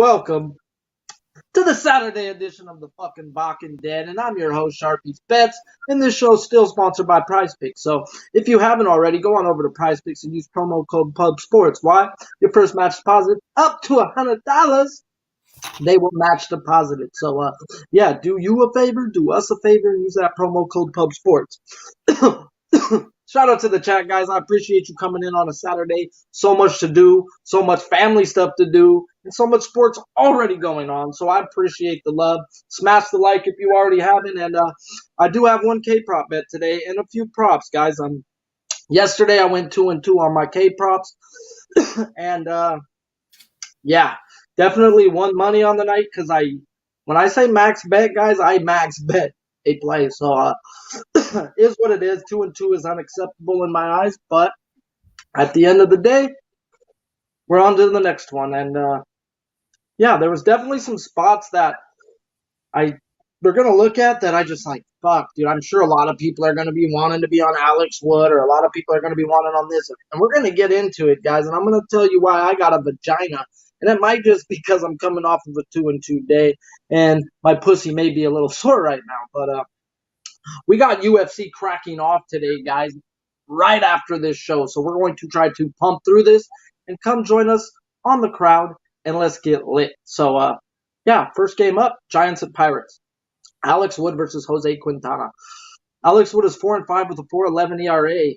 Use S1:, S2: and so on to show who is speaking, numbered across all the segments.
S1: Welcome to the Saturday edition of the fucking Balking Den, and I'm your host, Sharpie's Bets, and this show is still sponsored by Prize Picks. So if you haven't already, go on over to Prize Picks and use promo code PUBSPORTS. Why? Your first match deposit up to $100. They will match deposited. So, yeah, do you a favor, do us a favor, and use that promo code PUBSPORTS. Shout out to the chat, guys. I appreciate you coming in on a Saturday. So much to do, so much family stuff to do, and so much sports already going on. So I appreciate the love. Smash the like if you already haven't. And I do have one K prop bet today and a few props, guys. Yesterday I went 2-2 on my K props, and yeah, definitely won money on the night because when I say max bet, guys, I max bet a play. So is what it is. 2-2 is unacceptable in my eyes, but at the end of the day, we're on to the next one. And yeah, there was definitely some spots that we're gonna look at that I just like, fuck, dude. I'm sure a lot of people are gonna be wanting to be on Alex Wood, or a lot of people are gonna be wanting on this, and we're gonna get into it, guys. And I'm gonna tell you why I got a vagina, and it might just because I'm coming off of a 2-2 day, and my pussy may be a little sore right now, but we got UFC cracking off today, guys, right after this show. So we're going to try to pump through this and come join us on the crowd and let's get lit. So, yeah, first game up, Giants at Pirates. Alex Wood versus Jose Quintana. Alex Wood is 4-5 with a 4.11 ERA.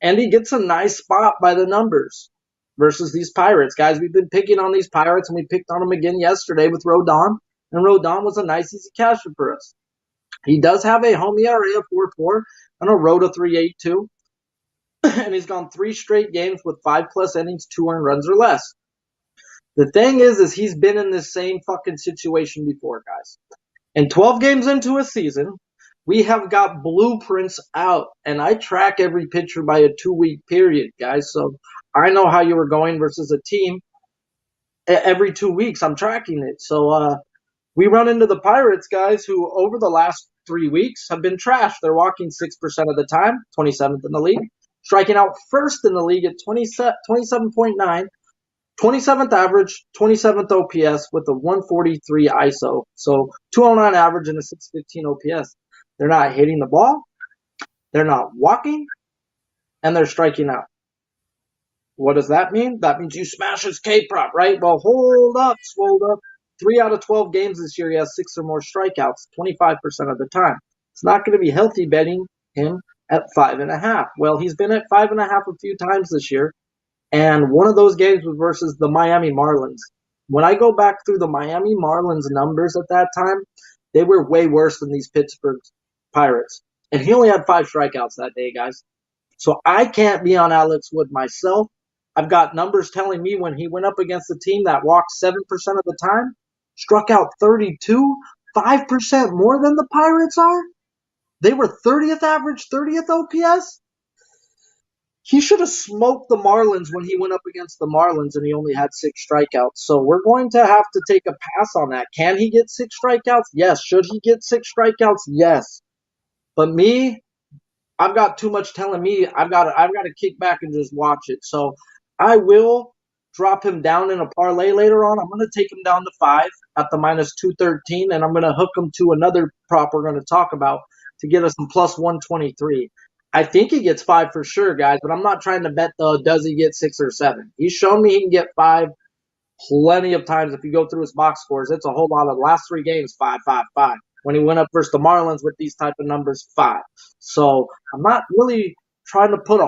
S1: And he gets a nice spot by the numbers versus these Pirates. Guys, we've been picking on these Pirates, and we picked on them again yesterday with Rodon. And Rodon was a nice, easy casher for us. He does have a home ERA of 4.4 and a road of 3.82. And he's gone 3 straight games with 5+ innings, 2 earned runs or less. The thing is he's been in this same fucking situation before, guys. And 12 games into a season, we have got blueprints out. And I track every pitcher by a 2-week period, guys. So I know how you were going versus a team. Every 2 weeks, I'm tracking it. So we run into the Pirates, guys, who over the last 3 weeks have been trashed. They're walking 6% of the time, 27th in the league. Striking out first in the league at 27.9, 27th average, 27th OPS with a 143 ISO. So 209 average and a 615 OPS. They're not hitting the ball, they're not walking, and they're striking out. What does that mean? That means you smash his K prop, right? Well, hold up, swolled up. 3 out of 12 games this year, he has 6 or more strikeouts, 25% of the time. It's not going to be healthy betting him at 5.5. Well, he's been at 5.5 a few times this year, and one of those games was versus the Miami Marlins. When I go back through the Miami Marlins numbers at that time, they were way worse than these Pittsburgh Pirates. And he only had 5 strikeouts that day, guys. So I can't be on Alex Wood myself. I've got numbers telling me when he went up against a team that walked 7% of the time, struck out 32, 5% more than the Pirates are. They were 30th average, 30th OPS. He should have smoked the Marlins when he went up against the Marlins and he only had 6 strikeouts. So we're going to have to take a pass on that. Can he get 6 strikeouts? Yes. Should he get 6 strikeouts? Yes. But me, I've got too much telling me I've got to kick back and just watch it. So I will drop him down in a parlay later on. I'm going to take him down to 5 at the minus 213, and I'm going to hook him to another prop we're going to talk about to get us some plus 123. I think he gets 5 for sure, guys, but I'm not trying to bet does he get 6 or 7. He's shown me he can get 5 plenty of times. If you go through his box scores, it's a whole lot of the last 3 games, 5, 5, 5. When he went up versus the Marlins with these type of numbers, 5. So I'm not really trying to put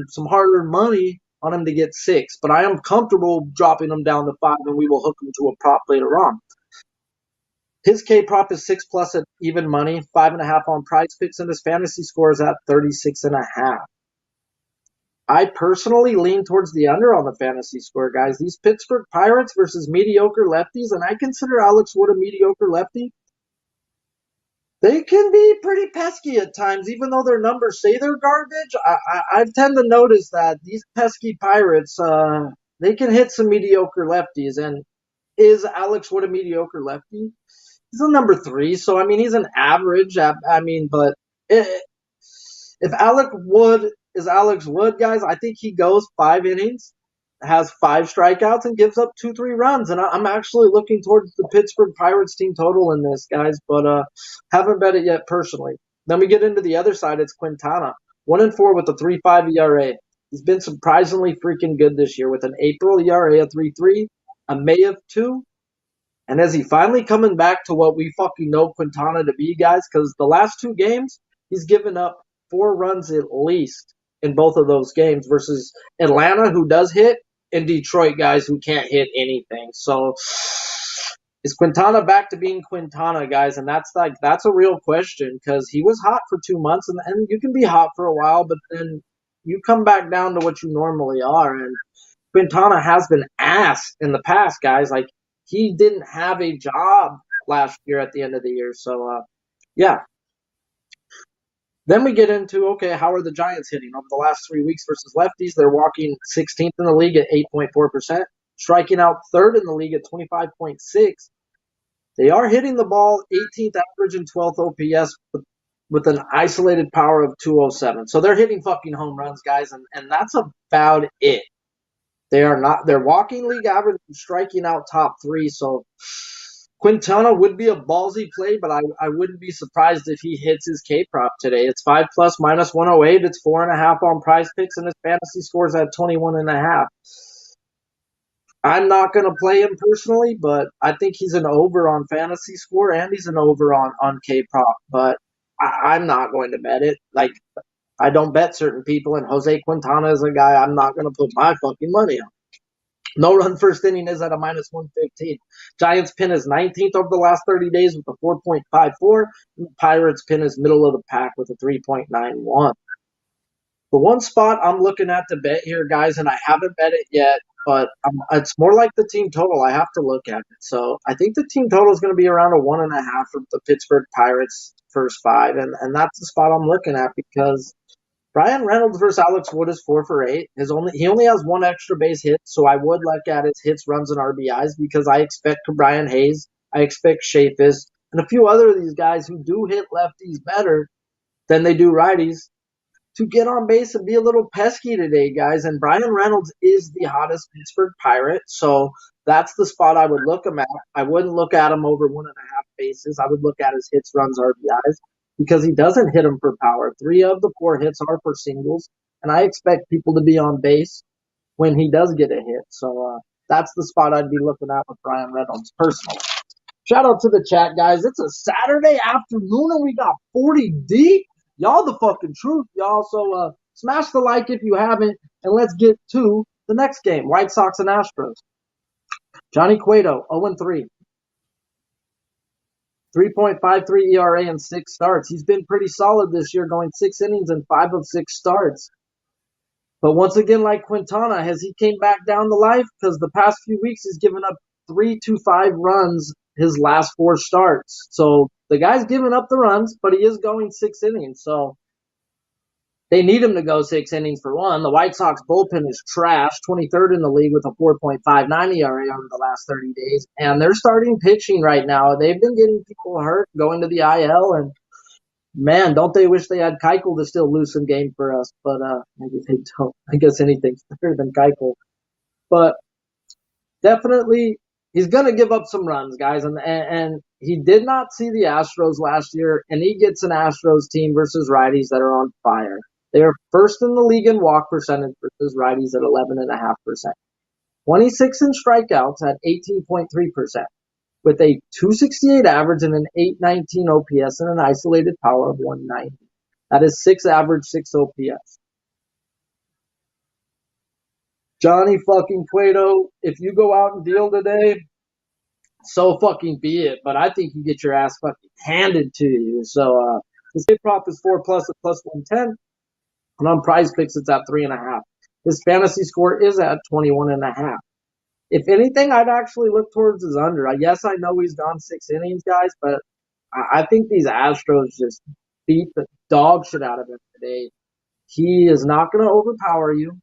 S1: some harder money on him to get 6, but I am comfortable dropping him down to 5, and we will hook him to a prop later on. His K prop is 6+ at even money, 5.5 on Prize Picks, and his fantasy score is at 36.5. I personally lean towards the under on the fantasy score, guys. These Pittsburgh Pirates versus mediocre lefties, and I consider Alex Wood a mediocre lefty. They can be pretty pesky at times, even though their numbers say they're garbage. I tend to notice that these pesky Pirates, they can hit some mediocre lefties. And is Alex Wood a mediocre lefty? He's a number 3, so, I mean, he's an average. But if Alex Wood is Alex Wood, guys, I think he goes 5 innings, has 5 strikeouts and gives up 2-3 runs. And I'm actually looking towards the Pittsburgh Pirates team total in this, guys, but haven't bet it yet personally. Then we get into the other side. It's Quintana, 1-4 with a 3.5 ERA. He's been surprisingly freaking good this year with an April ERA of 3.3, a May of 2. And is he finally coming back to what we fucking know Quintana to be, guys? Because the last 2 games, he's given up 4 runs at least in both of those games versus Atlanta, who does hit, and Detroit, guys, who can't hit anything. So is Quintana back to being Quintana, guys? And that's a real question because he was hot for 2 months, and you can be hot for a while, but then you come back down to what you normally are. And Quintana has been ass in the past, guys. Like, he didn't have a job last year at the end of the year. So, yeah. Then we get into, okay, how are the Giants hitting? Over the last 3 weeks versus lefties, they're walking 16th in the league at 8.4%, striking out third in the league at 25.6. They are hitting the ball 18th average and 12th OPS with an isolated power of 207. So they're hitting fucking home runs, guys, and that's about it. They're walking league average and striking out top 3. So Quintana would be a ballsy play, but I wouldn't be surprised if he hits his K prop today. It's 5+ minus 108. It's 4.5 on Prize Picks, and his fantasy scores at 21.5. I'm not going to play him personally, but I think he's an over on fantasy score and he's an over on K prop. But I'm not going to bet it. Like, I don't bet certain people, and Jose Quintana is a guy I'm not going to put my fucking money on. No run first inning is at a minus 115. Giants pin is 19th over the last 30 days with a 4.54. And Pirates pin is middle of the pack with a 3.91. The one spot I'm looking at to bet here, guys, and I haven't bet it yet, but it's more like the team total. I have to look at it. So I think the team total is going to be around a 1.5 for the Pittsburgh Pirates first 5. And that's the spot I'm looking at because Brian Reynolds versus Alex Wood is 4 for 8. He only has 1 extra base hit, so I would look at his hits, runs, and RBIs because I expect Brian Hayes, I expect Shafis, and a few other of these guys who do hit lefties better than they do righties to get on base and be a little pesky today, guys. And Brian Reynolds is the hottest Pittsburgh Pirate, so that's the spot I would look him at. I wouldn't look at him over 1.5 bases. I would look at his hits, runs, RBIs because he doesn't hit them for power. 3 of the 4 hits are for singles, and I expect people to be on base when he does get a hit. So that's the spot I'd be looking at with Brian Reynolds personally. Shout out to the chat, guys. It's a Saturday afternoon, and we got 40 deep. Y'all the fucking truth, y'all. So smash the like if you haven't, and let's get to the next game, White Sox and Astros. Johnny Cueto, 0-3. 3.53 ERA in 6 starts. He's been pretty solid this year, going 6 innings and 5 of 6 starts. But once again, like Quintana, has he came back down to life? Because the past few weeks he's given up 3 to 5 runs his last 4 starts. So the guy's giving up the runs, but he is going 6 innings. So they need him to go 6 innings for one. The White Sox bullpen is trash, 23rd in the league with a 4.59 ERA over the last 30 days. And they're starting pitching right now. They've been getting people hurt, going to the IL, and man, don't they wish they had Keuchel to still lose some game for us. But maybe they don't. I guess anything's better than Keuchel. But definitely, he's going to give up some runs, guys. And he did not see the Astros last year, and he gets an Astros team versus righties that are on fire. They are first in the league in walk percentage versus righties at 11.5%. 26 in strikeouts at 18.3%, with a 268 average and an 819 OPS and an isolated power of 190. That is 6 average, 6 OPS. Johnny fucking Cueto, if you go out and deal today, so fucking be it. But I think you get your ass fucking handed to you. So his hit prop is 4+ at plus 110. And on Prize Picks, it's at 3.5. His fantasy score is at 21.5. If anything, I'd actually look towards his under. Yes, I know he's gone 6 innings, guys, but I think these Astros just beat the dog shit out of him today. He is not going to overpower you.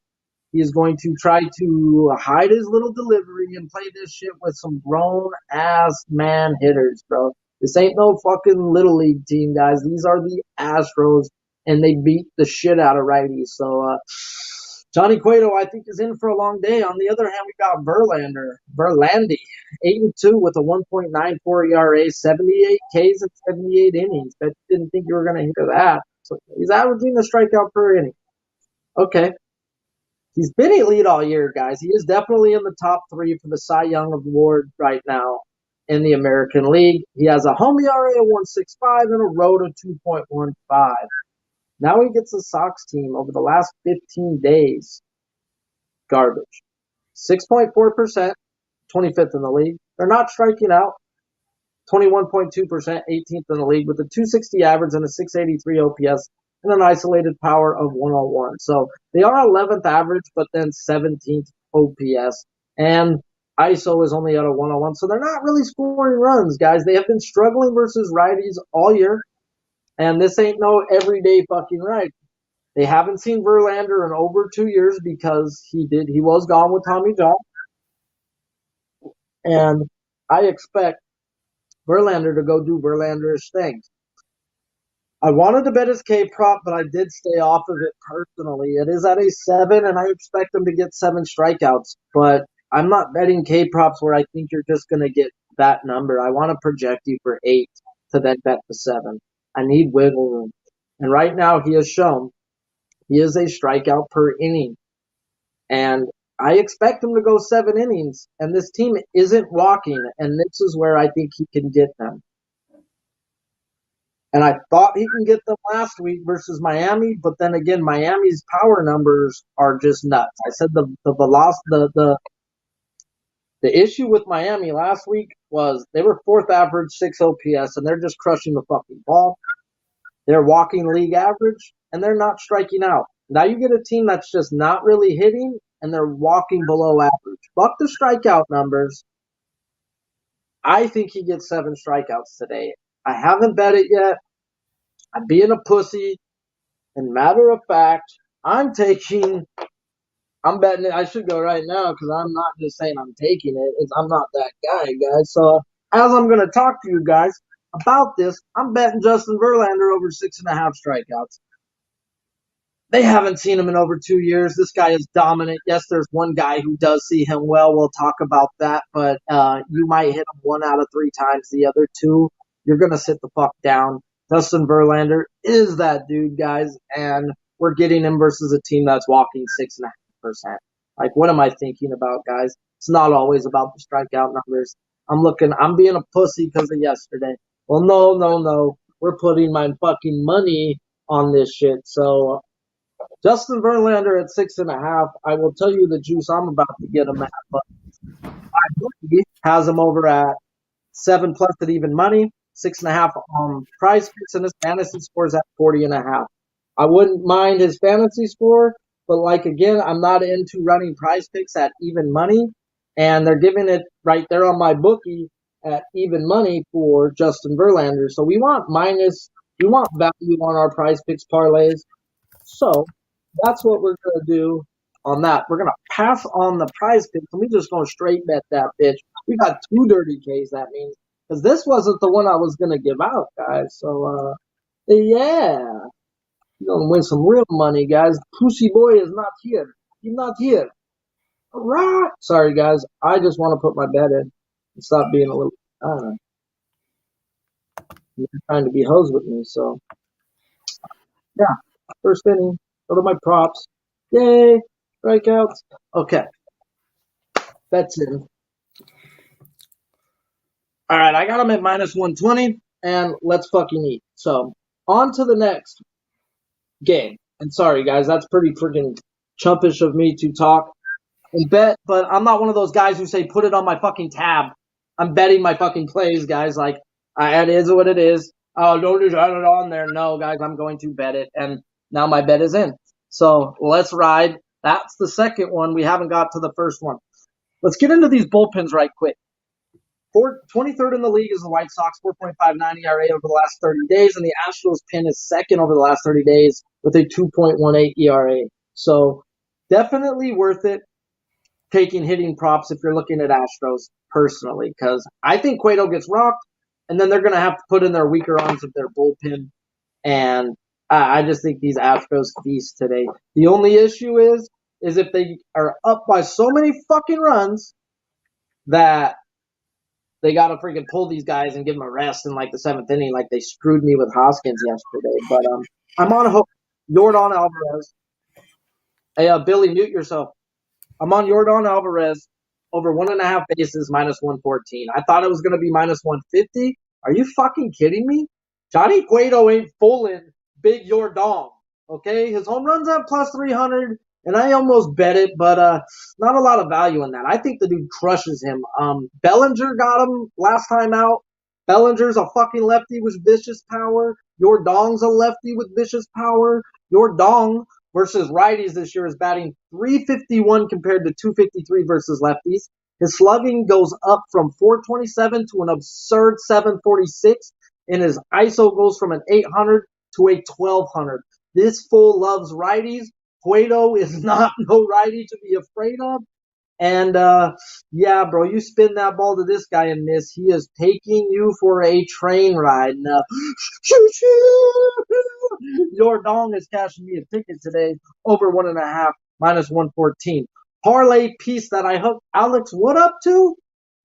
S1: He is going to try to hide his little delivery and play this shit with some grown-ass man hitters, bro. This ain't no fucking Little League team, guys. These are the Astros, and they beat the shit out of righties. So Johnny Cueto, I think, is in for a long day. On the other hand, we got Verlandy, 8-2 with a 1.94 ERA, 78 Ks and 78 innings. I didn't think you were going to hear that. So he's averaging a strikeout per inning. Okay. He's been elite all year, guys. He is definitely in the top three for the Cy Young Award right now in the American League. He has a home ERA of 1.65 and a road of 2.15. Now he gets the Sox team over the last 15 days. Garbage. 6.4%, 25th in the league. They're not striking out. 21.2%, 18th in the league with a 260 average and a 683 OPS and an isolated power of 101. So they are 11th average, but then 17th OPS. And ISO is only at a 101. So they're not really scoring runs, guys. They have been struggling versus righties all year. And this ain't no everyday fucking right. They haven't seen Verlander in over 2 years because he was gone with Tommy John. And I expect Verlander to go do Verlanderish things. I wanted to bet his K prop, but I did stay off of it personally. It is at a 7, and I expect him to get 7 strikeouts. But I'm not betting K props where I think you're just going to get that number. I want to project you for 8 to then bet the 7. I need wiggle room. And right now he has shown he is a strikeout per inning. And I expect him to go 7 innings. And this team isn't walking. And this is where I think he can get them. And I thought he can get them last week versus Miami, but then again, Miami's power numbers are just nuts. I said the issue with Miami last week was they were 4th average, 6 OPS, and they're just crushing the fucking ball. They're walking league average, and they're not striking out. Now you get a team that's just not really hitting, and they're walking below average. Fuck the strikeout numbers. I think he gets 7 strikeouts today. I haven't bet it yet. I'm being a pussy. And matter of fact, I'm betting it. I should go right now because I'm not just saying I'm taking it. I'm not that guy, guys. So as I'm going to talk to you guys about this, I'm betting Justin Verlander over 6.5 strikeouts. They haven't seen him in over 2 years. This guy is dominant. Yes, there's one guy who does see him well. We'll talk about that. But you might hit him 1 out of 3 times. The other 2, you're going to sit the fuck down. Justin Verlander is that dude, guys. And we're getting him versus a team that's walking 6.5%. Like, what am I thinking about, guys? It's not always about the strikeout numbers. I'm being a pussy because of yesterday. Well, no. We're putting my fucking money on this shit. So Justin Verlander at 6.5. I will tell you the juice I'm about to get him at, but my bookie has him over at 7+ at even money, 6.5 on price picks, and his fantasy score is at 40.5. I wouldn't mind his fantasy score, but like again, I'm not into running price picks at even money, and they're giving it right there on my bookie at even money for Justin Verlander. So we want value on our price picks parlays. So that's what we're going to do on that. We're going to pass on the prize picks, and we're just going to straight bet that bitch. We got 2 dirty Ks, that means. Because this wasn't the one I was going to give out, guys. So, yeah. You're going to win some real money, guys. Pussy boy is not here. He's not here. All right. Sorry, guys. I just want to put my bet in and stop being a little, I don't know. You're trying to be hoes with me, so. Yeah. First inning. Go to my props. Yay. Strikeouts. Okay. Bets in. All right. I got them at -120, and let's fucking eat. So, on to the next game. And sorry, guys, that's pretty freaking chumpish of me to talk and bet, but I'm not one of those guys who say, put it on my fucking tab. I'm betting my fucking plays, guys. Like, it is what it is. Oh, don't just add it on there. No, guys, I'm going to bet it. And now my bet is in. So let's ride. That's the second one. We haven't got to the first one. Let's get into these bullpens right quick. 23rd in the league is the White Sox, 4.59 ERA over the last 30 days, and the Astros pin is second over the last 30 days with a 2.18 ERA. So definitely worth it taking hitting props if you're looking at Astros personally, because I think Cueto gets rocked, and then they're going to have to put in their weaker arms of their bullpen, and I just think these Astros feast today. The only issue is is if they are up by so many fucking runs that they got to freaking pull these guys and give them a rest in like the seventh inning, like they screwed me with Hoskins yesterday. But I'm on Jordan Alvarez. Hey, Billy, mute yourself. I'm on Jordan Alvarez over 1.5 bases minus 114. I thought it was going to be minus 150. Are you fucking kidding me? Johnny Cueto ain't fooling Big Jordan. Okay, his home runs at plus 300, and I almost bet it, but not a lot of value in that. I think the dude crushes him. Bellinger got him last time out. Bellinger's a fucking lefty with vicious power. Jordan's a lefty with vicious power. Jordan versus righties this year is batting 351 compared to 253 versus lefties. His slugging goes up from 427 to an absurd 746, and his ISO goes from an 800 to a 1200. This fool loves righties. Cueto is not no righty to be afraid of. And yeah, bro, you spin that ball to this guy and miss. He is taking you for a train ride. Now, your dong is cashing me a ticket today over 1.5 minus 114. Parlay piece that I hooked Alex Wood up to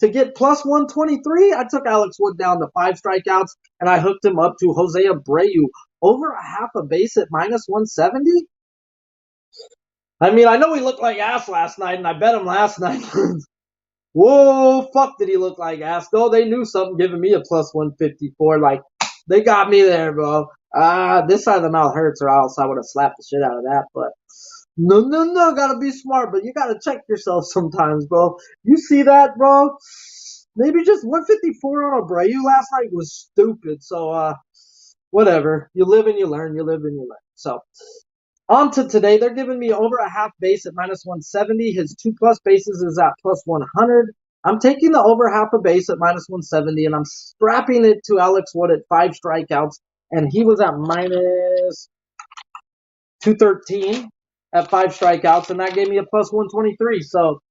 S1: get plus 123. I took Alex Wood down to 5 strikeouts and I hooked him up to Jose Abreu over a half a base at minus 170. I mean, I know he looked like ass last night, and I bet him last night. Whoa, fuck did he look like ass. Though they knew something giving me a plus 154. Like, they got me there, bro. This side of the mouth hurts, or else I would have slapped the shit out of that. But no, gotta be smart, but you gotta check yourself sometimes, bro. You see that, bro? Maybe just 154 on Abreu last night was stupid. So, whatever. You live and you learn. You live and you learn. So, on to today, they're giving me over a half base at minus 170. His 2+ bases is at plus 100. I'm taking the over half a base at minus 170, and I'm strapping it to Alex Wood at 5 strikeouts, and he was at minus 213 at 5 strikeouts, and that gave me a plus 123. So,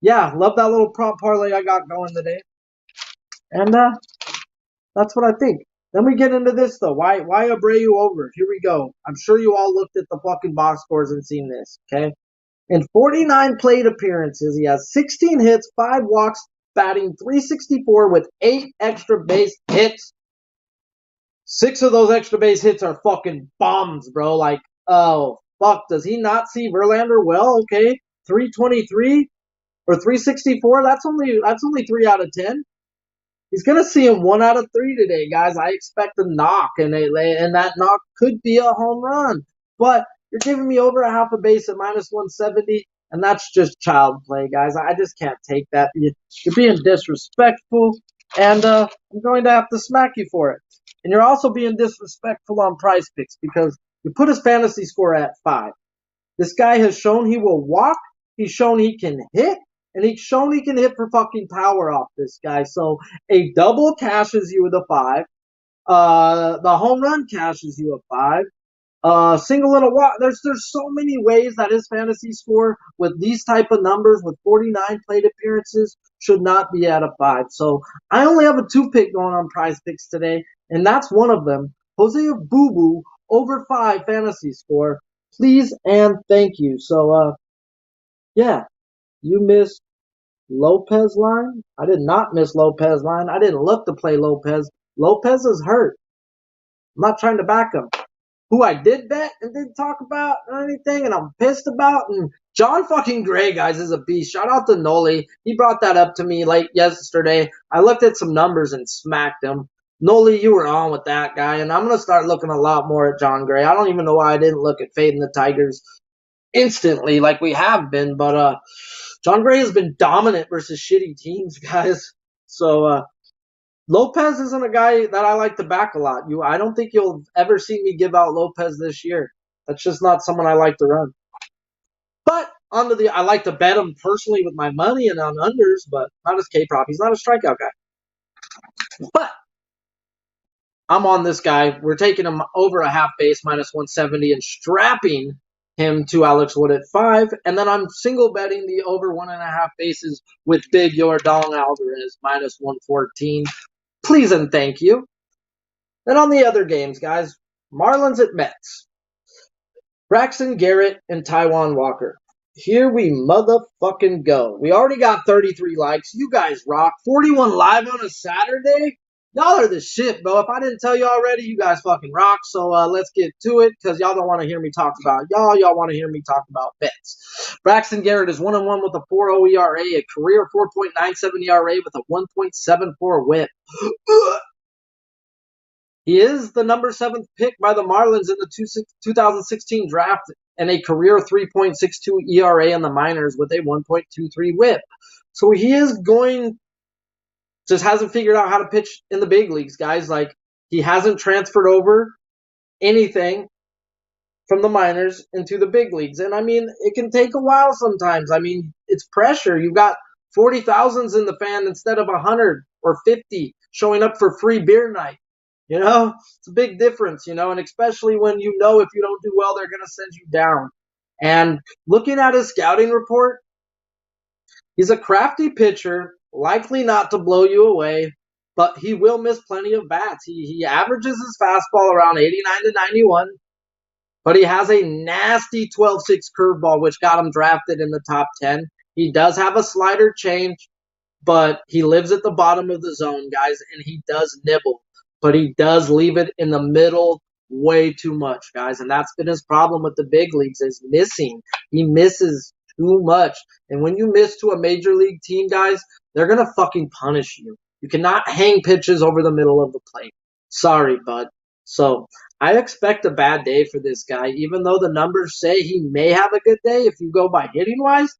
S1: yeah, love that little prop parlay I got going today. And that's what I think. Then we get into this though. Why Abreu over? Here we go. I'm sure you all looked at the fucking box scores and seen this. Okay. In 49 plate appearances, he has 16 hits, 5 walks, batting 364 with 8 extra base hits. 6 of those extra base hits are fucking bombs, bro. Like, oh fuck, does he not see Verlander well? Okay, 323 or 364. That's only 3 out of 10. He's gonna see him 1 out of 3 today, guys. I expect a knock, and that knock could be a home run. But you're giving me over a half a base at minus 170, and that's just child play, guys. I just can't take that. You're being disrespectful, and I'm going to have to smack you for it. And you're also being disrespectful on Prize Picks because you put his fantasy score at 5. This guy has shown he will walk. He's shown he can hit. And he's shown he can hit for fucking power off this guy. So a double cashes you with a 5. The home run cashes you a 5. Single and a walk. There's so many ways that his fantasy score with these type of numbers with 49 plate appearances should not be at a 5. So I only have a 2 pick going on Prize Picks today, and that's one of them. Jose Boo over 5 fantasy score. Please and thank you. So yeah. You missed Lopez line? I did not miss Lopez line. I didn't look to play Lopez. Lopez is hurt. I'm not trying to back him. Who I did bet and didn't talk about or anything, and I'm pissed about. And John fucking Gray, guys, is a beast. Shout out to Noli. He brought that up to me late yesterday. I looked at some numbers and smacked him. Noli, you were on with that guy, and I'm going to start looking a lot more at John Gray. I don't even know why I didn't look at Fading the Tigers instantly like we have been, but John Gray has been dominant versus shitty teams, guys. So Lopez isn't a guy that I like to back a lot. I don't think you'll ever see me give out Lopez this year. That's just not someone I like to run. But I like to bet him personally with my money and on unders, but not as K-prop. He's not a strikeout guy. But I'm on this guy. We're taking him over a half base minus 170 and strapping him to Alex Wood at 5, and then I'm single betting the over 1.5 bases with Big Jordan Alvarez minus 114. Please and thank you. Then on the other games, guys, Marlins at Mets. Braxton Garrett and Taijuan Walker. Here we motherfucking go. We already got 33 likes. You guys rock. 41 live on a Saturday. Y'all are the shit, bro. If I didn't tell you already, you guys fucking rock. So let's get to it, because y'all don't want to hear me talk about y'all. Y'all want to hear me talk about bets. Braxton Garrett is 1-1 with a 4.0 ERA, a career 4.97 ERA with a 1.74 whip. He is the number 7th pick by the Marlins in the 2016 draft and a career 3.62 ERA in the minors with a 1.23 whip. So he is just hasn't figured out how to pitch in the big leagues, guys. Like, he hasn't transferred over anything from the minors into the big leagues. And I mean, it can take a while sometimes. I mean, it's pressure. You've got 40,000s in the fan instead of 100 or 50 showing up for free beer night. It's a big difference, and especially when if you don't do well, they're going to send you down. And looking at his scouting report, he's a crafty pitcher, likely not to blow you away, but he will miss plenty of bats. He averages his fastball around 89 to 91, but he has a nasty 12-6 curveball, which got him drafted in the top 10. He does have a slider change, but he lives at the bottom of the zone, guys, and he does nibble. But he does leave it in the middle way too much, guys. And that's been his problem with the big leagues, is missing. He misses too much. And when you miss to a major league team, guys, they're going to fucking punish you. You cannot hang pitches over the middle of the plate. Sorry, bud. So I expect a bad day for this guy, even though the numbers say he may have a good day if you go by hitting-wise.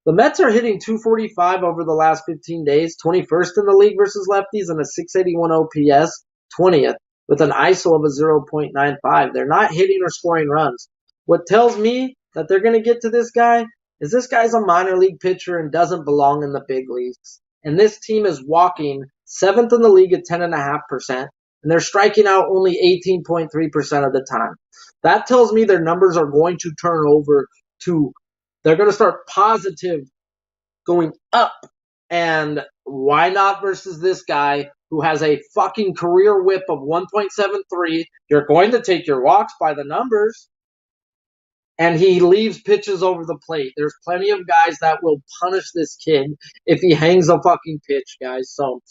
S1: The Mets are hitting 245 over the last 15 days, 21st in the league versus lefties, and a 681 OPS, 20th, with an ISO of a 0.95. They're not hitting or scoring runs. What tells me that they're going to get to this guy is this guy's a minor league pitcher and doesn't belong in the big leagues. And this team is walking 7th in the league at 10.5%, and they're striking out only 18.3% of the time. That tells me their numbers are going to turn over to they're going to start positive going up. And why not versus this guy who has a fucking career whip of 1.73? You're going to take your walks by the numbers. And he leaves pitches over the plate. There's plenty of guys that will punish this kid if he hangs a fucking pitch, guys. So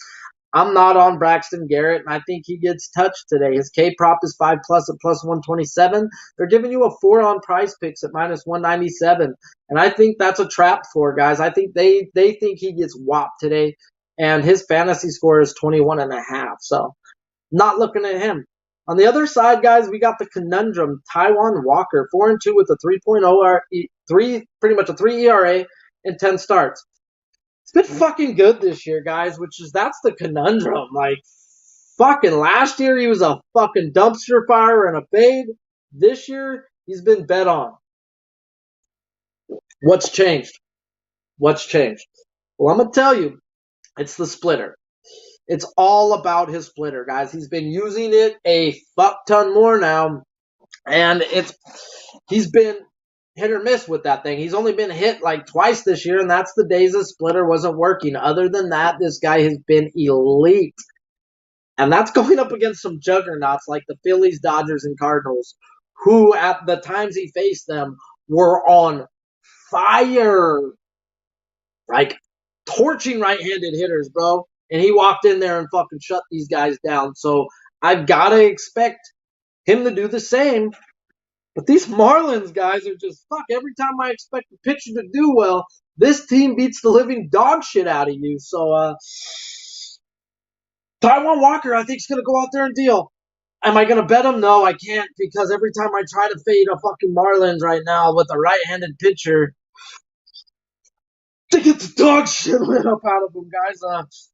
S1: I'm not on Braxton Garrett, and I think he gets touched today. His K prop is 5+ at plus 127. They're giving you a 4 on Price Picks at minus 197, and I think that's a trap for guys. I think they think he gets whopped today, and his fantasy score is 21.5. So not looking at him. On the other side, guys, we got the conundrum. Taijuan Walker, 4-2 with a 3.0 pretty much a 3 ERA in 10 starts. It's been fucking good this year, guys, that's the conundrum. Like, fucking last year he was a fucking dumpster fire and a fade. This year he's been bet on. What's changed? Well, I'm going to tell you, it's the splitter. It's all about his splitter, guys. He's been using it a fuck ton more now, and he's been hit or miss with that thing. He's only been hit like twice this year, and that's the days the splitter wasn't working. Other than that, this guy has been elite. And that's going up against some juggernauts like the Phillies, Dodgers, and Cardinals, who at the times he faced them were on fire. Like, torching right-handed hitters, bro. And he walked in there and fucking shut these guys down. So I've got to expect him to do the same. But these Marlins guys are just, every time I expect a pitcher to do well, this team beats the living dog shit out of you. So, Taijuan Walker, I think, is going to go out there and deal. Am I going to bet him? No, I can't, because every time I try to fade a fucking Marlins right now with a right-handed pitcher, they get the dog shit lit up out of them, guys.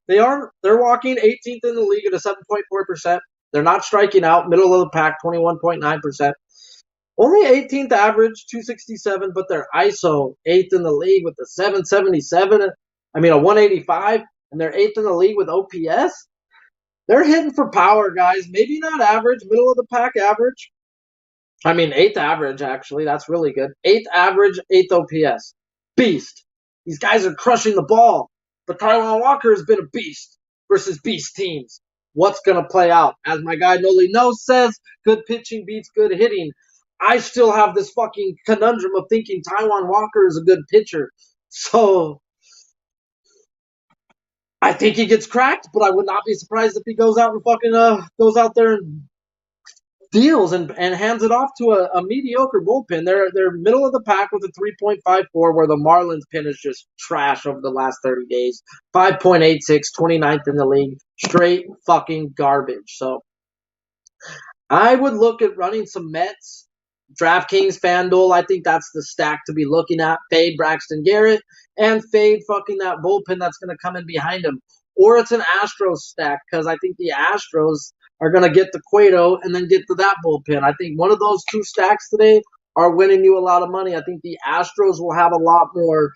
S1: They're walking 18th in the league at a 7.4%. They're not striking out, middle of the pack, 21.9%. Only 18th average, 267, but they're ISO 8th in the league with the 777. A 185, and they're 8th in the league with OPS. They're hitting for power, guys. Maybe not average, middle of the pack average. 8th average, actually. That's really good. 8th average, 8th OPS. Beast. These guys are crushing the ball. But Taijuan Walker has been a beast versus beast teams. What's going to play out? As my guy Noli No says, good pitching beats good hitting. I still have this fucking conundrum of thinking Taijuan Walker is a good pitcher. So I think he gets cracked, but I would not be surprised if he goes out and fucking goes out there and deals and hands it off to a mediocre bullpen. They're middle of the pack with a 3.54, where the Marlins pin is just trash over the last 30 days. 5.86, 29th in the league. Straight fucking garbage. So I would look at running some Mets. DraftKings, FanDuel, I think that's the stack to be looking at. Fade Braxton Garrett and fade fucking that bullpen that's going to come in behind him. Or it's an Astros stack, because I think the Astros are going to get to Cueto and then get to that bullpen. I think one of those two stacks today are winning you a lot of money. I think the Astros will have a lot more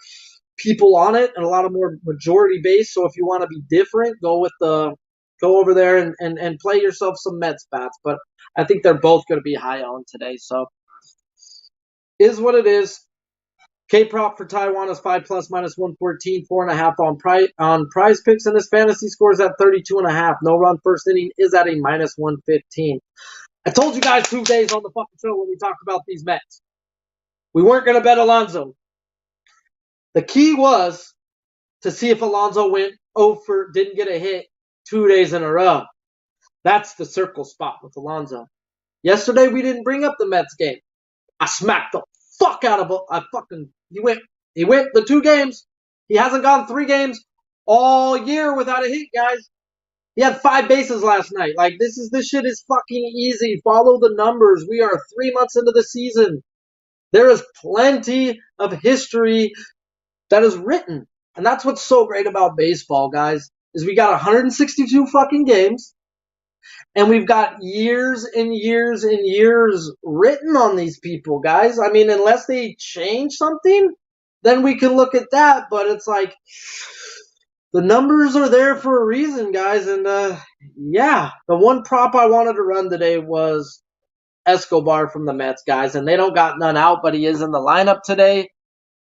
S1: people on it and a lot of more majority base. So if you want to be different, go over there and play yourself some Mets bats. But I think they're both going to be high on today. So is what it is. K prop for Taijuan is 5 plus minus 114, 4.5 on prize picks, and his fantasy score is at 32.5. No run first inning is at a minus 115. I told you guys 2 days on the fucking show when we talked about these Mets. We weren't going to bet Alonso. The key was to see if Alonso went over, didn't get a hit 2 days in a row. That's the circle spot with Alonso. Yesterday we didn't bring up the Mets game. I smacked the fuck out of him. He went the 2 games. He hasn't gone 3 games all year without a hit, guys. He had 5 bases last night. Like, this shit is fucking easy. Follow the numbers. We are 3 months into the season. There is plenty of history that is written. And that's what's so great about baseball, guys, is we got 162 fucking games. And we've got years and years and years written on these people, guys. I mean, unless they change something, then we can look at that. But it's like, the numbers are there for a reason, guys. And yeah, the one prop I wanted to run today was Escobar from the Mets, guys. And they don't got none out, but he is in the lineup today.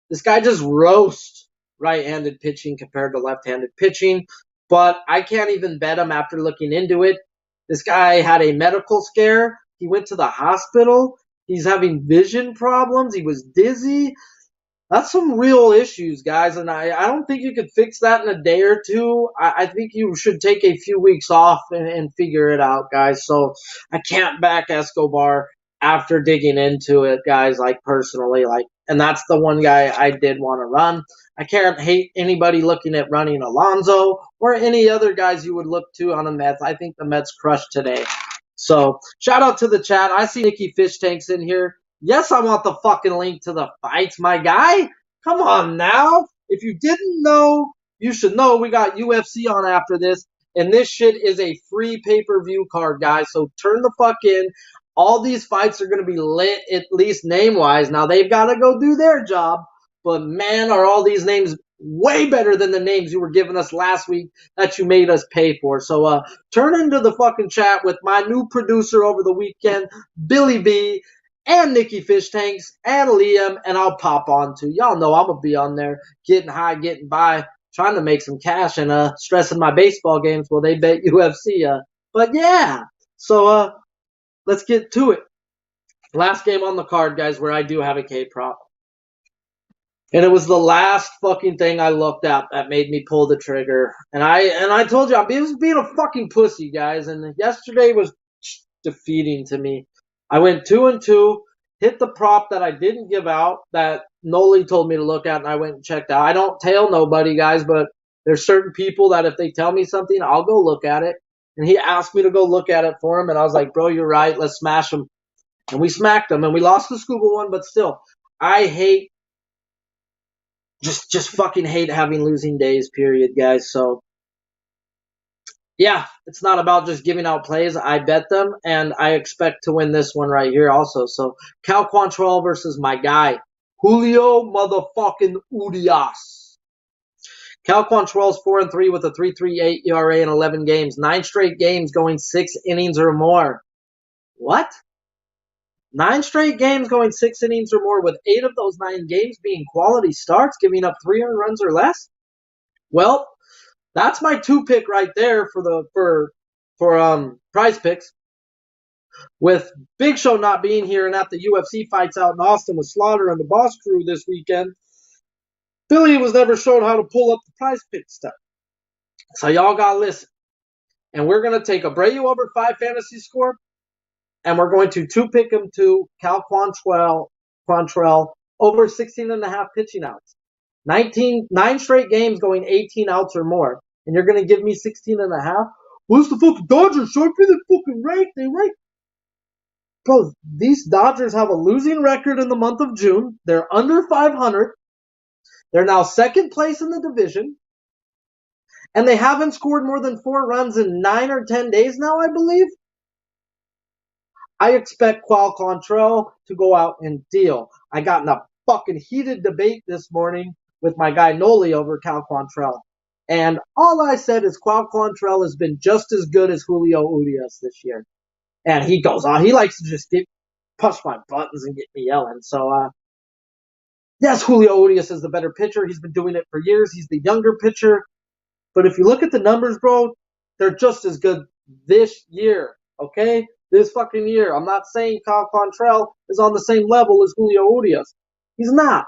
S1: This guy just roasts right-handed pitching compared to left-handed pitching. But I can't even bet him after looking into it. This guy had a medical scare. He went to the hospital. He's having vision problems. He was dizzy. That's some real issues, guys. And I don't think you could fix that in a day or two. I think you should take a few weeks off and figure it out, guys. So I can't back Escobar after digging into it, guys, like personally. And that's the one guy I did want to run. I can't hate anybody looking at running Alonso or any other guys you would look to on the Mets. I think the Mets crushed today. So shout out to the chat. I see Nicky Fish Tanks in here. Yes, I want the fucking link to the fights, my guy. Come on now. If you didn't know, you should know. We got UFC on after this. And this shit is a free pay-per-view card, guys. So turn the fuck in. All these fights are going to be lit, at least name-wise. Now, they've got to go do their job. But, man, are all these names way better than the names you were giving us last week that you made us pay for. So turn into the fucking chat with my new producer over the weekend, Billy B, and Nicky Fish Tanks, and Liam, and I'll pop on too. Y'all know I'm going to be on there getting high, getting by, trying to make some cash, and stressing my baseball games while they bet UFC. But, yeah. So, let's get to it. Last game on the card, guys, where I do have a K-prop. And it was the last fucking thing I looked at that made me pull the trigger. And I told you, I was being a fucking pussy, guys. And yesterday was defeating to me. I went 2-2, hit the prop that I didn't give out that Noli told me to look at, and I went and checked out. I don't tell nobody, guys, but there's certain people that if they tell me something, I'll go look at it. And he asked me to go look at it for him, and I was like, bro, you're right. Let's smash him. And we smacked him, and we lost the scuba one, but still, I hate just fucking hate having losing days, period, guys. So, yeah, it's not about just giving out plays. I bet them, and I expect to win this one right here also. So, Cal Quantrill versus my guy, Julio motherfucking Urias. Cal Quantrill's 4-3 with a 3.38 ERA in 11 games. 9 straight games going 6 innings or more. What? 9 straight games going 6 innings or more, with 8 of those 9 games being quality starts, giving up 300 runs or less? Well, that's my 2 pick right there for Prize Picks. With Big Show not being here and at the UFC fights out in Austin with Slaughter and the Boss Crew this weekend, Billy was never shown how to pull up the prize pick stuff. So y'all gotta listen. And we're gonna take Abreu over 5 fantasy score, and we're going to pick him to Cal Quantrell over 16.5 pitching outs. 9 straight games going 18 outs or more. And you're going to give me 16.5? What's the fucking Dodgers? Show me the fucking rank. They rank. Bro, these Dodgers have a losing record in the month of June. They're under 500. They're now second place in the division. And they haven't scored more than 4 runs in 9 or 10 days now, I believe. I expect Quantrell to go out and deal. I got in a fucking heated debate this morning with my guy Noli over Cal Quantrell. And all I said is Quantrell has been just as good as Julio Urias this year. And he goes on. He likes to just push my buttons and get me yelling. So, yes, Julio Urias is the better pitcher. He's been doing it for years. He's the younger pitcher. But if you look at the numbers, bro, they're just as good this year. Okay? This fucking year. I'm not saying Cal Quantrell is on the same level as Julio Urias. He's not.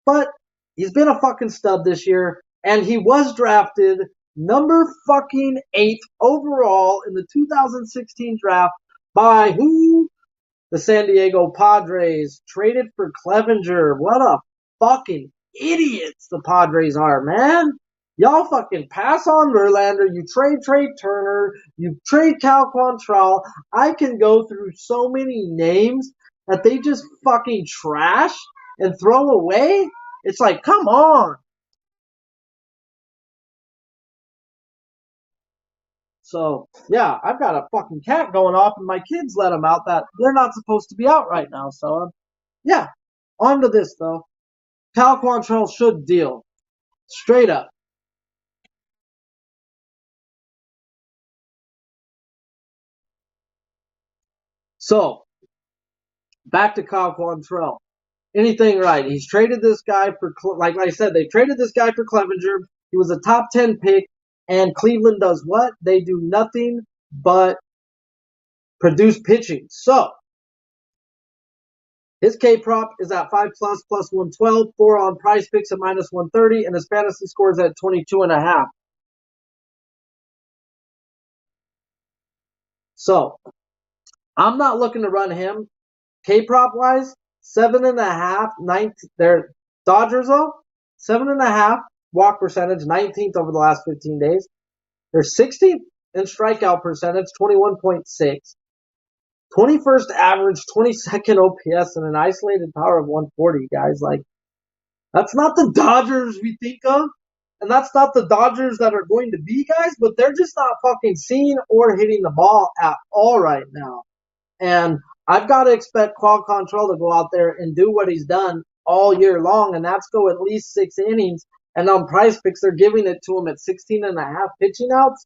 S1: But he's been a fucking stud this year, and he was drafted number fucking 8 overall in the 2016 draft by who? The San Diego Padres. Traded for Clevenger. What a fucking idiots the Padres are, man. Y'all fucking pass on Verlander. You trade Turner. You trade Cal Quantrell. I can go through so many names that they just fucking trash and throw away. It's like, come on. So, yeah, I've got a fucking cat going off, and my kids let them out that they're not supposed to be out right now. So, yeah, on to this, though. Cal Quantrell should deal. Straight up. So, back to Cal Quantrell. Anything right. He's traded this guy for, like I said, they traded this guy for Clevenger. He was a top 10 pick, and Cleveland does what? They do nothing but produce pitching. So, his K prop is at 5 plus 112, 4 on price picks at minus 130, and his fantasy score is at 22.5. So, I'm not looking to run him. K prop wise, 7.5, 19. They're Dodgers though, 7.5 walk percentage, 19th over the last 15 days. They're 16th in strikeout percentage, 21.6. 21st average, 22nd OPS, and an isolated power of 140, guys. Like, that's not the Dodgers we think of. And that's not the Dodgers that are going to be, guys, but they're just not fucking seeing or hitting the ball at all right now. And I've got to expect Cal Quantrell to go out there and do what he's done all year long, and that's go at least 6 innings. And on price picks, they're giving it to him at 16.5 pitching outs.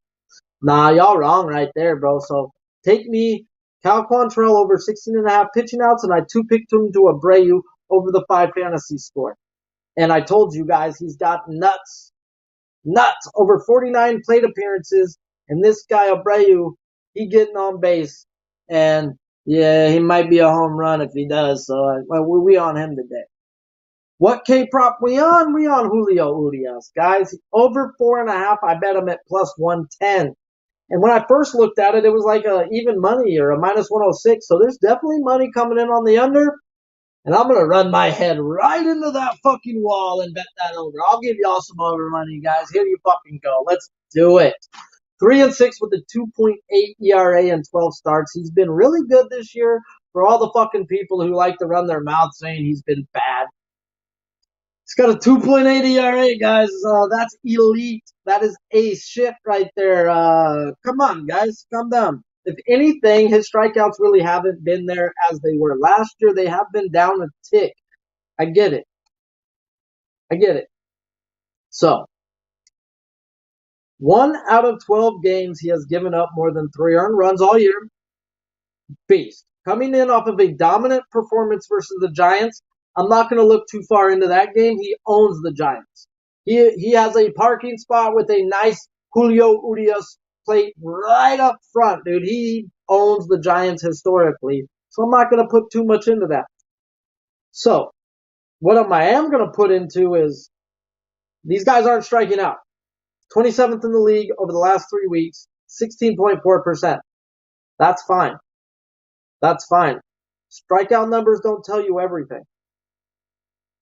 S1: Nah, y'all wrong right there, bro. So take me Cal Quantrell over 16.5 pitching outs, and I 2-picked him to Abreu over the 5 fantasy score. And I told you guys he's got nuts, over 49 plate appearances, and this guy Abreu, he getting on base, and yeah, he might be a home run if he does. So we on him today. What K prop we on? We on Julio Urias, guys. Over 4.5. I bet him at plus 110. And when I first looked at it, it was like a even money or a minus 106. So there's definitely money coming in on the under. And I'm going to run my head right into that fucking wall and bet that over. I'll give y'all some over money, guys. Here you fucking go. Let's do it. 3-6 with a 2.8 ERA and 12 starts. He's been really good this year for all the fucking people who like to run their mouth saying he's been bad. He's got a 2.8 ERA, guys. That's elite. That is ace shit right there. Come on, guys. Calm down. If anything, his strikeouts really haven't been there as they were last year. They have been down a tick. I get it. So, 1 out of 12 games, he has given up more than 3 earned runs all year. Beast. Coming in off of a dominant performance versus the Giants, I'm not going to look too far into that game. He owns the Giants. He has a parking spot with a nice Julio Urias plate right up front, dude. He owns the Giants historically, so I'm not going to put too much into that. So, what I am going to put into is these guys aren't striking out. 27th in the league over the last 3 weeks, 16.4%. That's fine. That's fine. Strikeout numbers don't tell you everything.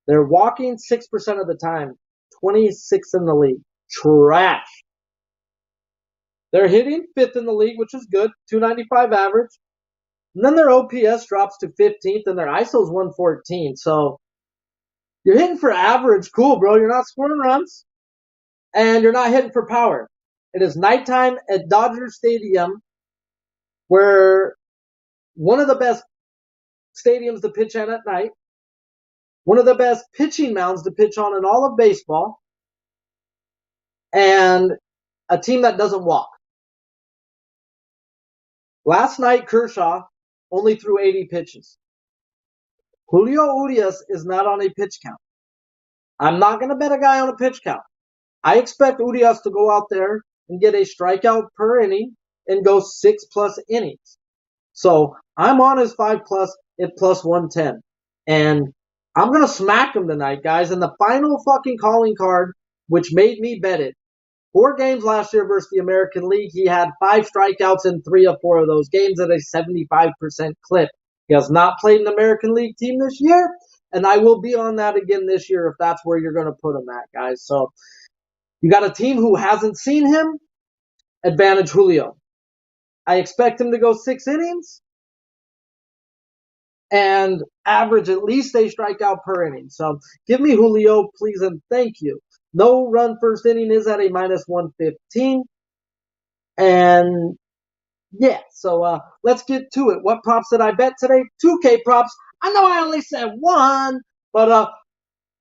S1: They're walking 6% of the time, 26th in the league. Trash. They're hitting 5th in the league, which is good, 295 average. And then their OPS drops to 15th, and their ISO is 114. So you're hitting for average. Cool, bro. You're not scoring runs, and you're not hitting for power. It is nighttime at Dodger Stadium, where one of the best stadiums to pitch at night, one of the best pitching mounds to pitch on in all of baseball, and a team that doesn't walk. Last night, Kershaw only threw 80 pitches. Julio Urias is not on a pitch count. I'm not going to bet a guy on a pitch count. I expect Urias to go out there and get a strikeout per inning and go 6+ innings. So I'm on his 5+ at plus 110. And I'm going to smack him tonight, guys. And the final fucking calling card, which made me bet it. 4 games last year versus the American League. He had 5 strikeouts in 3 of 4 of those games at a 75% clip. He has not played an American League team this year, and I will be on that again this year if that's where you're going to put him at, guys. So you got a team who hasn't seen him, advantage Julio. I expect him to go 6 innings and average at least a strikeout per inning. So give me Julio, please, and thank you. No run first inning is at a minus 115. And yeah, so let's get to it. What props did I bet today? 2K props. I know I only said 1, but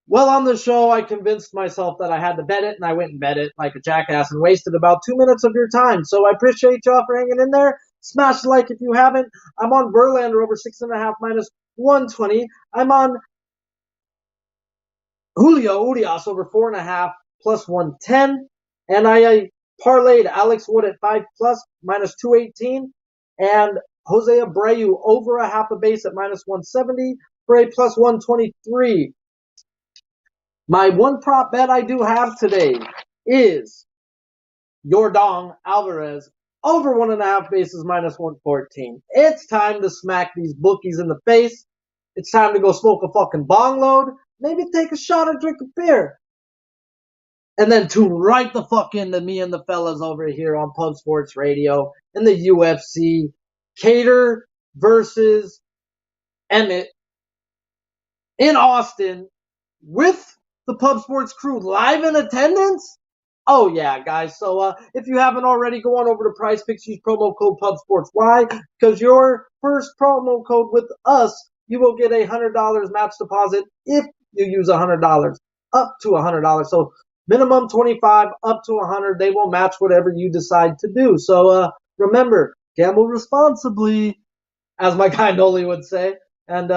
S1: well, on the show, I convinced myself that I had to bet it, and I went and bet it like a jackass and wasted about 2 minutes of your time. So I appreciate y'all for hanging in there. Smash the like if you haven't. I'm on Verlander over 6.5 minus 120. I'm on Julio Urias over 4.5 plus 110. And I parlayed Alex Wood at 5+ minus 218. And Jose Abreu over a half a base at minus 170 for a plus 123. My one prop bet I do have today is Yordan Alvarez over 1.5 bases minus 114. It's time to smack these bookies in the face. It's time to go smoke a fucking bong load. Maybe take a shot or drink a beer. And then tune right the fuck into me and the fellas over here on Pub Sports Radio and the UFC. Cater versus Emmett in Austin with the Pub Sports crew live in attendance. Oh, yeah, guys. So if you haven't already, go on over to Prize Picks. Use promo code PubSports. Why? Because your first promo code with us, you will get a $100 match deposit if you use $100, up to $100. So minimum 25, up to 100. They will match whatever you decide to do. So remember, gamble responsibly, as my guy Noli would say. And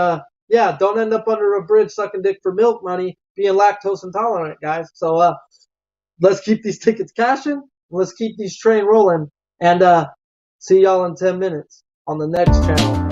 S1: yeah, don't end up under a bridge sucking dick for milk money, being lactose intolerant, guys. So let's keep these tickets cashing. Let's keep these train rolling. And see y'all in 10 minutes on the next channel.